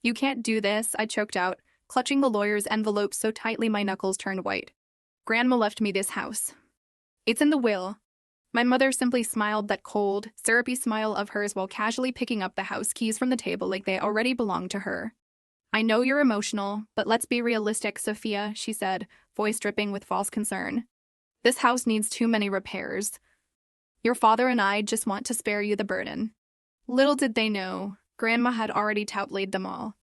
You can't do this, I choked out, clutching the lawyer's envelope so tightly my knuckles turned white. Grandma left me this house. It's in the will. My mother simply smiled that cold, syrupy smile of hers while casually picking up the house keys from the table like they already belonged to her. I know you're emotional, but let's be realistic, Sophia, she said, voice dripping with false concern. This house needs too many repairs. Your father and I just want to spare you the burden. Little did they know, Grandma had already outlaid them all.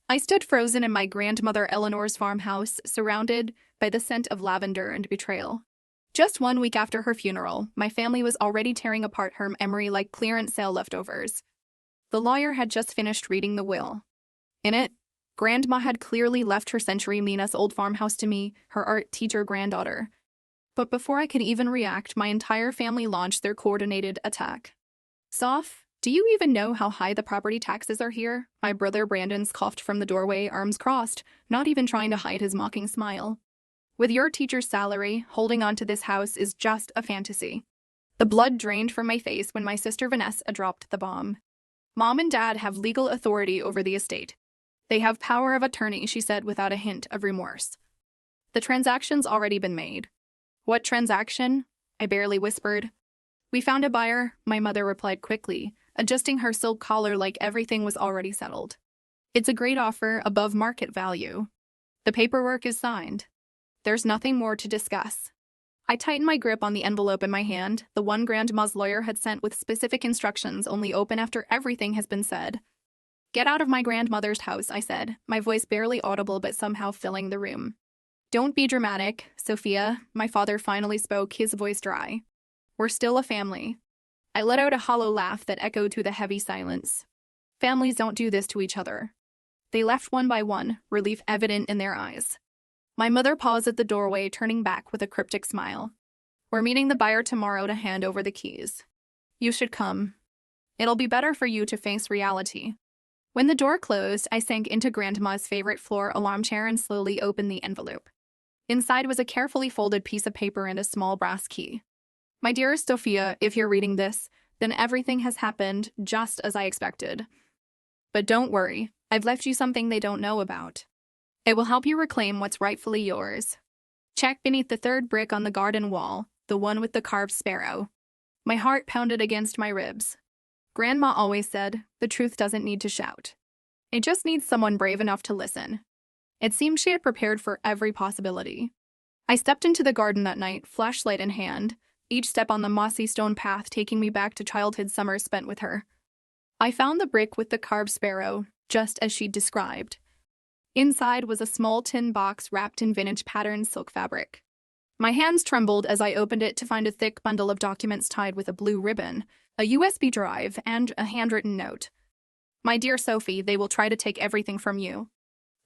I stood frozen in my grandmother Eleanor's farmhouse, surrounded by the scent of lavender and betrayal. Just 1 week after her funeral, my family was already tearing apart her memory like clearance sale leftovers. The lawyer had just finished reading the will. In it, Grandma had clearly left her century-mean-us old farmhouse to me, her art teacher granddaughter. But before I could even react, my entire family launched their coordinated attack. Soph, do you even know how high the property taxes are here? My brother Brandon scoffed from the doorway, arms crossed, not even trying to hide his mocking smile. With your teacher's salary, holding on to this house is just a fantasy. The blood drained from my face when my sister Vanessa dropped the bomb. Mom and Dad have legal authority over the estate. They have power of attorney, she said without a hint of remorse. The transaction's already been made. What transaction? I barely whispered. We found a buyer, my mother replied quickly, adjusting her silk collar like everything was already settled. It's a great offer above market value. The paperwork is signed. There's nothing more to discuss. I tightened my grip on the envelope in my hand, the one Grandma's lawyer had sent with specific instructions only open after everything has been said. Get out of my grandmother's house, I said, my voice barely audible but somehow filling the room. Don't be dramatic, Sophia, my father finally spoke, his voice dry. We're still a family. I let out a hollow laugh that echoed through the heavy silence. Families don't do this to each other. They left one by one, relief evident in their eyes. My mother paused at the doorway, turning back with a cryptic smile. We're meeting the buyer tomorrow to hand over the keys. You should come. It'll be better for you to face reality. When the door closed, I sank into Grandma's favorite floor alarm chair and slowly opened the envelope. Inside was a carefully folded piece of paper and a small brass key. My dearest Sophia, if you're reading this, then everything has happened just as I expected. But don't worry, I've left you something they don't know about. It will help you reclaim what's rightfully yours. Check beneath the third brick on the garden wall, the one with the carved sparrow. My heart pounded against my ribs. Grandma always said, the truth doesn't need to shout. It just needs someone brave enough to listen. It seemed she had prepared for every possibility. I stepped into the garden that night, flashlight in hand, each step on the mossy stone path taking me back to childhood summers spent with her. I found the brick with the carved sparrow, just as she'd described. Inside was a small tin box wrapped in vintage patterned silk fabric. My hands trembled as I opened it to find a thick bundle of documents tied with a blue ribbon, a USB drive, and a handwritten note. My dear Sophie, they will try to take everything from you.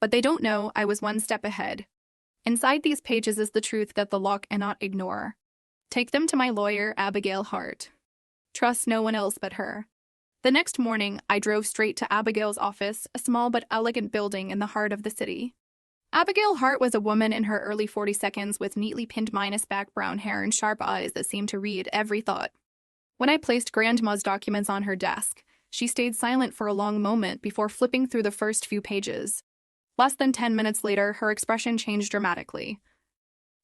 But they don't know I was one step ahead. Inside these pages is the truth that the law cannot ignore. Take them to my lawyer, Abigail Hart. Trust no one else but her. The next morning, I drove straight to Abigail's office, a small but elegant building in the heart of the city. Abigail Hart was a woman in her early 40s with neatly pinned minus-back brown hair and sharp eyes that seemed to read every thought. When I placed Grandma's documents on her desk, she stayed silent for a long moment before flipping through the first few pages. Less than 10 minutes later, her expression changed dramatically.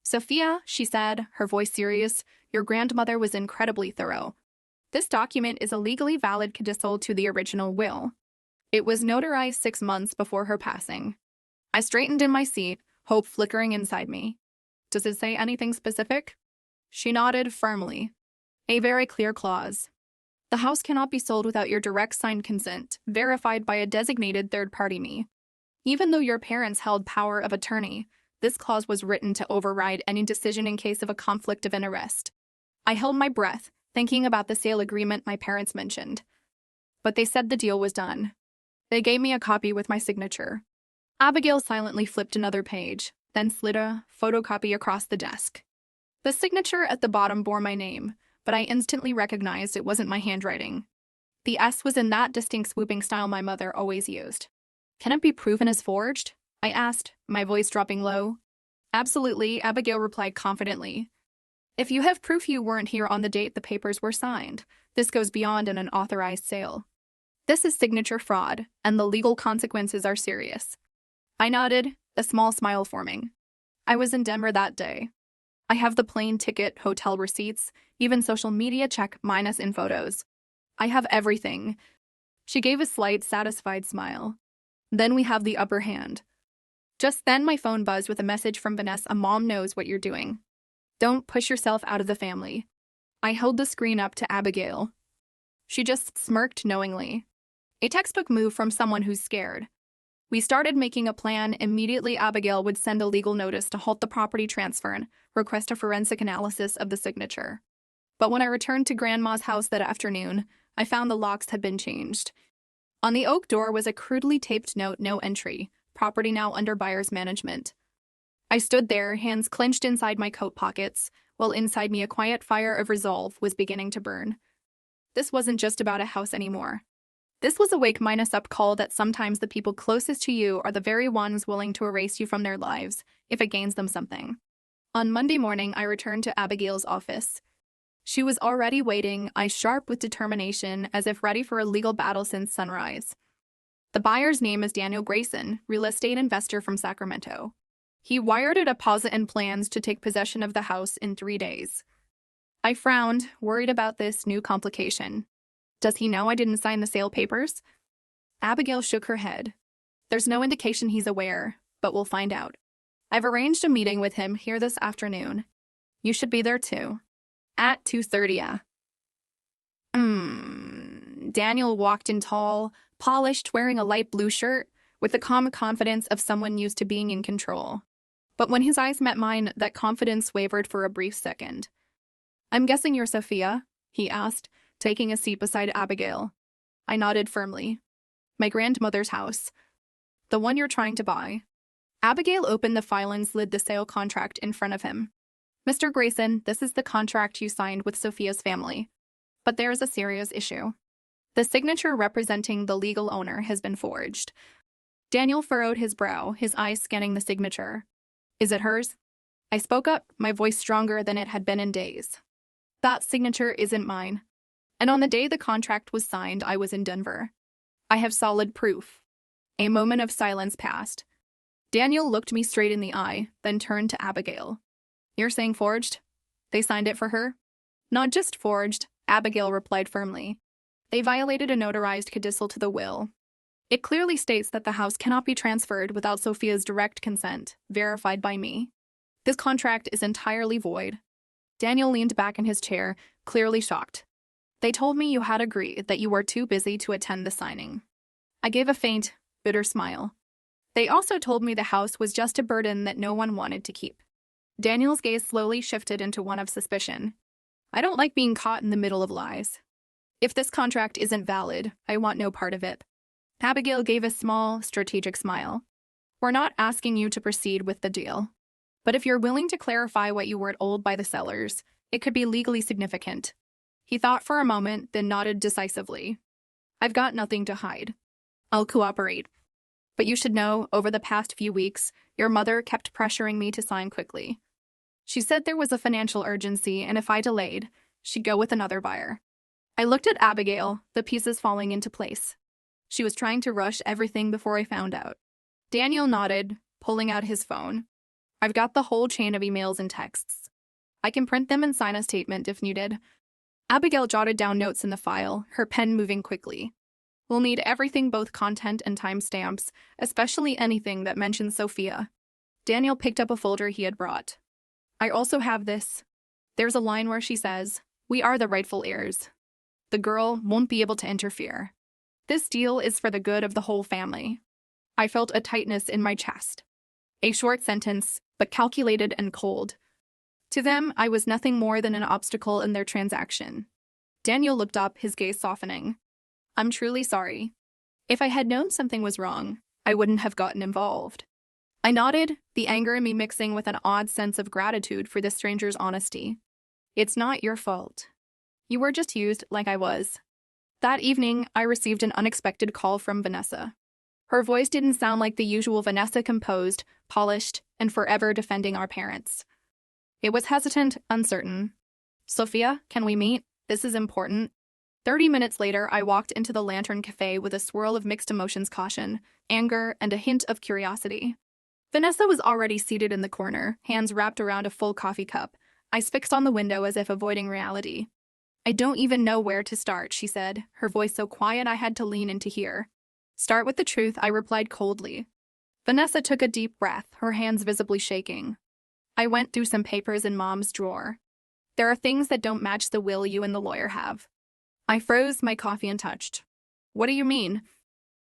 Sophia, she said, her voice serious, your grandmother was incredibly thorough. This document is a legally valid codicil to the original will. It was notarized 6 months before her passing. I straightened in my seat, hope flickering inside me. Does it say anything specific? She nodded firmly. A very clear clause. The house cannot be sold without your direct signed consent, verified by a designated third party me. Even though your parents held power of attorney, this clause was written to override any decision in case of a conflict of interest. I held my breath, thinking about the sale agreement my parents mentioned. But they said the deal was done. They gave me a copy with my signature. Abigail silently flipped another page, then slid a photocopy across the desk. The signature at the bottom bore my name, but I instantly recognized it wasn't my handwriting. The S was in that distinct swooping style my mother always used. Can it be proven as forged? I asked, my voice dropping low. Absolutely, Abigail replied confidently. If you have proof you weren't here on the date the papers were signed, this goes beyond an unauthorized sale. This is signature fraud, and the legal consequences are serious. I nodded, a small smile forming. I was in Denver that day. I have the plane ticket, hotel receipts, even social media check minus in photos. I have everything. She gave a slight, satisfied smile. Then we have the upper hand. Just then my phone buzzed with a message from Vanessa. Mom knows what you're doing. Don't push yourself out of the family. I held the screen up to Abigail. She just smirked knowingly. A textbook move from someone who's scared. We started making a plan. Immediately Abigail would send a legal notice to halt the property transfer and request a forensic analysis of the signature. But when I returned to Grandma's house that afternoon, I found the locks had been changed. On the oak door was a crudely taped note, no entry, property now under buyer's management. I stood there, hands clenched inside my coat pockets, while inside me a quiet fire of resolve was beginning to burn. This wasn't just about a house anymore. This was a wake-up call that sometimes the people closest to you are the very ones willing to erase you from their lives if it gains them something. On Monday morning, I returned to Abigail's office. She was already waiting, eyes sharp with determination, as if ready for a legal battle since sunrise. The buyer's name is Daniel Grayson, real estate investor from Sacramento. He wired a deposit and plans to take possession of the house in 3 days. I frowned, worried about this new complication. Does he know I didn't sign the sale papers? Abigail shook her head. There's no indication he's aware, but we'll find out. I've arranged a meeting with him here this afternoon. You should be there too. At 2:30. Daniel walked in tall, polished, wearing a light blue shirt, with the calm confidence of someone used to being in control. But when his eyes met mine, that confidence wavered for a brief second. I'm guessing you're Sophia? He asked, taking a seat beside Abigail. I nodded firmly. My grandmother's house. The one you're trying to buy. Abigail opened the file and slid the sale contract in front of him. Mr. Grayson, this is the contract you signed with Sophia's family. But there is a serious issue. The signature representing the legal owner has been forged. Daniel furrowed his brow, his eyes scanning the signature. Is it hers? I spoke up, my voice stronger than it had been in days. That signature isn't mine. And on the day the contract was signed, I was in Denver. I have solid proof. A moment of silence passed. Daniel looked me straight in the eye, then turned to Abigail. You're saying forged? They signed it for her? Not just forged, Abigail replied firmly. They violated a notarized codicil to the will. It clearly states that the house cannot be transferred without Sophia's direct consent, verified by me. This contract is entirely void. Daniel leaned back in his chair, clearly shocked. They told me you had agreed that you were too busy to attend the signing. I gave a faint, bitter smile. They also told me the house was just a burden that no one wanted to keep. Daniel's gaze slowly shifted into one of suspicion. I don't like being caught in the middle of lies. If this contract isn't valid, I want no part of it. Abigail gave a small, strategic smile. We're not asking you to proceed with the deal. But if you're willing to clarify what you were told by the sellers, it could be legally significant. He thought for a moment, then nodded decisively. I've got nothing to hide. I'll cooperate. But you should know, over the past few weeks, your mother kept pressuring me to sign quickly. She said there was a financial urgency, and if I delayed, she'd go with another buyer. I looked at Abigail, the pieces falling into place. She was trying to rush everything before I found out. Daniel nodded, pulling out his phone. I've got the whole chain of emails and texts. I can print them and sign a statement if needed. Abigail jotted down notes in the file, her pen moving quickly. We'll need everything, both content and timestamps, especially anything that mentions Sophia. Daniel picked up a folder he had brought. I also have this. There's a line where she says, "We are the rightful heirs. The girl won't be able to interfere. This deal is for the good of the whole family." I felt a tightness in my chest. A short sentence, but calculated and cold. To them, I was nothing more than an obstacle in their transaction. Daniel looked up, his gaze softening. I'm truly sorry. If I had known something was wrong, I wouldn't have gotten involved. I nodded, the anger in me mixing with an odd sense of gratitude for this stranger's honesty. It's not your fault. You were just used like I was. That evening, I received an unexpected call from Vanessa. Her voice didn't sound like the usual Vanessa, composed, polished, and forever defending our parents. It was hesitant, uncertain. Sophia, can we meet? This is important. 30 minutes later, I walked into the Lantern Cafe with a swirl of mixed emotions, caution, anger, and a hint of curiosity. Vanessa was already seated in the corner, hands wrapped around a full coffee cup, eyes fixed on the window as if avoiding reality. I don't even know where to start, she said, her voice so quiet I had to lean in to hear. Start with the truth, I replied coldly. Vanessa took a deep breath, her hands visibly shaking. I went through some papers in Mom's drawer. There are things that don't match the will you and the lawyer have. I froze, my coffee untouched. What do you mean?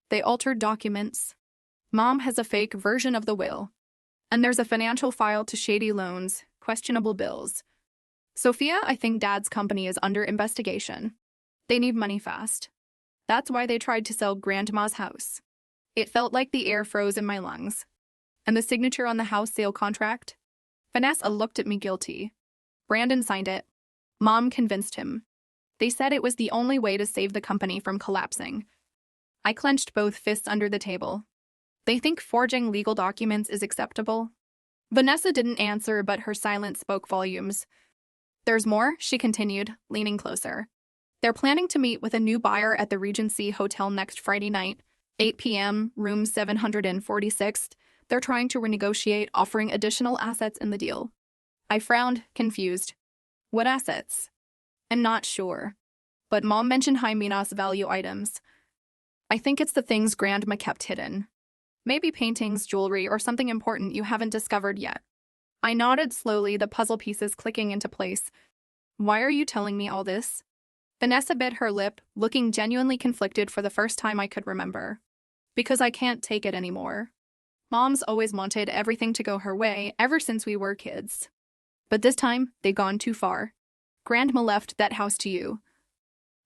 They altered documents. Mom has a fake version of the will. And there's a financial file to shady loans, questionable bills. Sophia, I think Dad's company is under investigation. They need money fast. That's why they tried to sell Grandma's house. It felt like the air froze in my lungs. And the signature on the house sale contract? Vanessa looked at me guilty. Brandon signed it. Mom convinced him. They said it was the only way to save the company from collapsing. I clenched both fists under the table. They think forging legal documents is acceptable? Vanessa didn't answer, but her silence spoke volumes. There's more, she continued, leaning closer. They're planning to meet with a new buyer at the Regency Hotel next Friday night, 8 p.m., room 746. They're trying to renegotiate, offering additional assets in the deal. I frowned, confused. What assets? I'm not sure. But Mom mentioned high Minas value items. I think it's the things Grandma kept hidden. Maybe paintings, jewelry, or something important you haven't discovered yet. I nodded slowly, the puzzle pieces clicking into place. Why are you telling me all this? Vanessa bit her lip, looking genuinely conflicted for the first time I could remember. Because I can't take it anymore. Mom's always wanted everything to go her way ever since we were kids. But this time, they'd gone too far. Grandma left that house to you.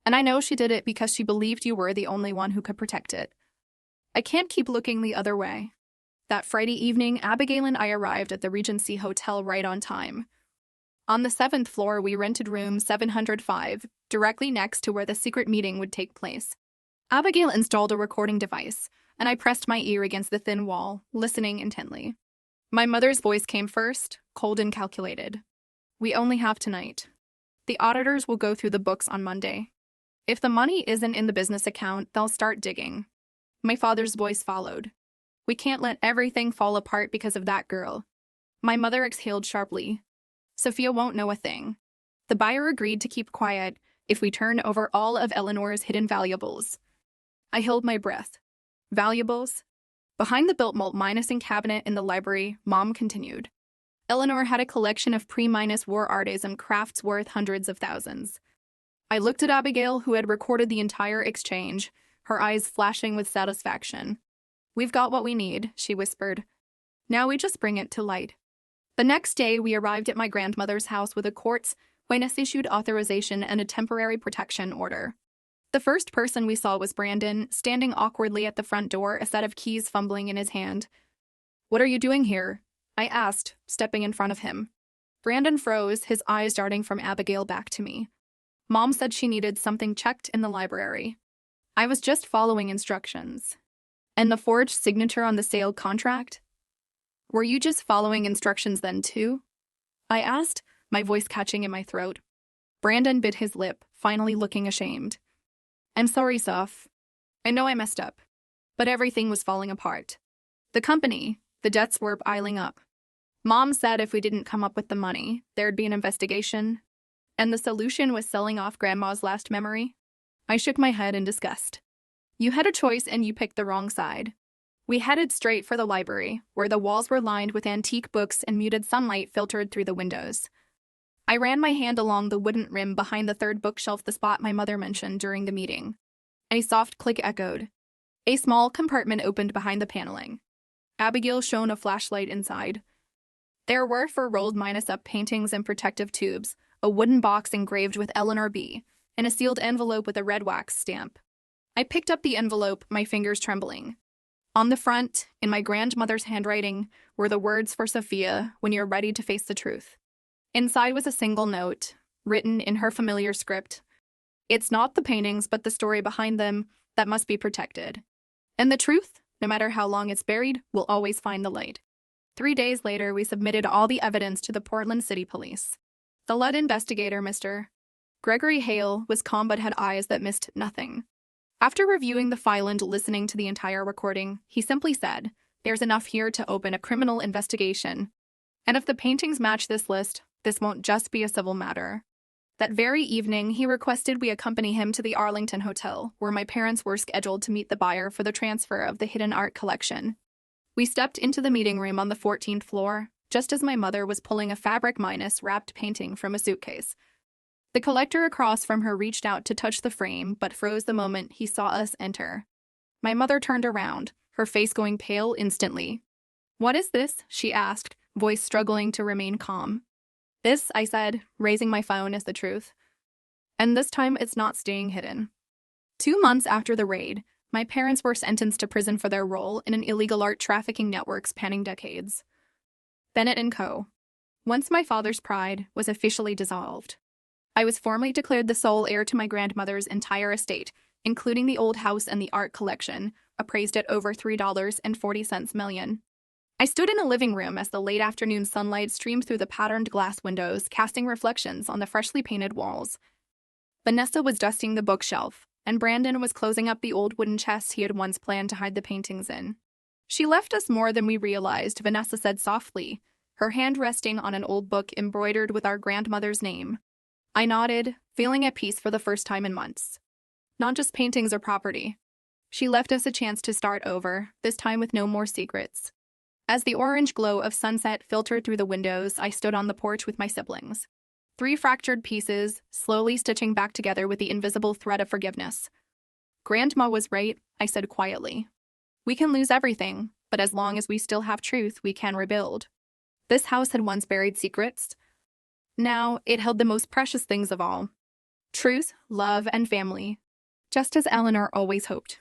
And I know she did it because she believed you were the only one who could protect it. I can't keep looking the other way. That Friday evening, Abigail and I arrived at the Regency Hotel right on time. On the 7th floor, we rented room 705, directly next to where the secret meeting would take place. Abigail installed a recording device, and I pressed my ear against the thin wall, listening intently. My mother's voice came first, cold and calculated. We only have tonight. The auditors will go through the books on Monday. If the money isn't in the business account, they'll start digging. My father's voice followed. We can't let everything fall apart because of that girl. My mother exhaled sharply. Sophia won't know a thing. The buyer agreed to keep quiet if we turn over all of Eleanor's hidden valuables. I held my breath. Valuables? Behind the built malt-minusing cabinet in the library, Mom continued. Eleanor had a collection of pre-war arts and crafts worth hundreds of thousands. I looked at Abigail, who had recorded the entire exchange, her eyes flashing with satisfaction. We've got what we need, she whispered. Now we just bring it to light. The next day, we arrived at my grandmother's house with a court's issued authorization and a temporary protection order. The first person we saw was Brandon, standing awkwardly at the front door, a set of keys fumbling in his hand. What are you doing here? I asked, stepping in front of him. Brandon froze, his eyes darting from Abigail back to me. Mom said she needed something checked in the library. I was just following instructions. And the forged signature on the sale contract? Were you just following instructions then too? I asked, my voice catching in my throat. Brandon bit his lip, finally looking ashamed. I'm sorry, Soph. I know I messed up. But everything was falling apart. The company, the debts were piling up. Mom said if we didn't come up with the money, there'd be an investigation. And the solution was selling off Grandma's last memory? I shook my head in disgust. You had a choice and you picked the wrong side. We headed straight for the library, where the walls were lined with antique books and muted sunlight filtered through the windows. I ran my hand along the wooden rim behind the third bookshelf, the spot my mother mentioned during the meeting. A soft click echoed. A small compartment opened behind the paneling. Abigail shone a flashlight inside. There were 4 rolled minus-up paintings and protective tubes, a wooden box engraved with Eleanor B., and a sealed envelope with a red wax stamp. I picked up the envelope, my fingers trembling. On the front, in my grandmother's handwriting, were the words for Sophia, when you're ready to face the truth. Inside was a single note, written in her familiar script. It's not the paintings, but the story behind them that must be protected. And the truth, no matter how long it's buried, will always find the light. 3 days later, we submitted all the evidence to the Portland City Police. The lead investigator, Mr. Gregory Hale was calm but had eyes that missed nothing. After reviewing the file and listening to the entire recording, he simply said, "There's enough here to open a criminal investigation. And if the paintings match this list, this won't just be a civil matter." That very evening, he requested we accompany him to the Arlington Hotel, where my parents were scheduled to meet the buyer for the transfer of the hidden art collection. We stepped into the meeting room on the 14th floor, just as my mother was pulling a fabric-wrapped painting from a suitcase. The collector across from her reached out to touch the frame, but froze the moment he saw us enter. My mother turned around, her face going pale instantly. "What is this?" she asked, voice struggling to remain calm. "This," I said, raising my phone, "is the truth. And this time it's not staying hidden." 2 months after the raid, my parents were sentenced to prison for their role in an illegal art trafficking network spanning decades. Bennett and Co. Once my father's pride was officially dissolved, I was formally declared the sole heir to my grandmother's entire estate, including the old house and the art collection, appraised at over $3.40 million. I stood in a living room as the late afternoon sunlight streamed through the patterned glass windows, casting reflections on the freshly painted walls. Vanessa was dusting the bookshelf, and Brandon was closing up the old wooden chest he had once planned to hide the paintings in. "She left us more than we realized," Vanessa said softly, her hand resting on an old book embroidered with our grandmother's name. I nodded, feeling at peace for the first time in months. Not just paintings or property. She left us a chance to start over, this time with no more secrets. As the orange glow of sunset filtered through the windows, I stood on the porch with my siblings. 3 fractured pieces, slowly stitching back together with the invisible thread of forgiveness. "Grandma was right," I said quietly. "We can lose everything, but as long as we still have truth, we can rebuild." This house had once buried secrets. Now, it held the most precious things of all: truth, love, and family. Just as Eleanor always hoped.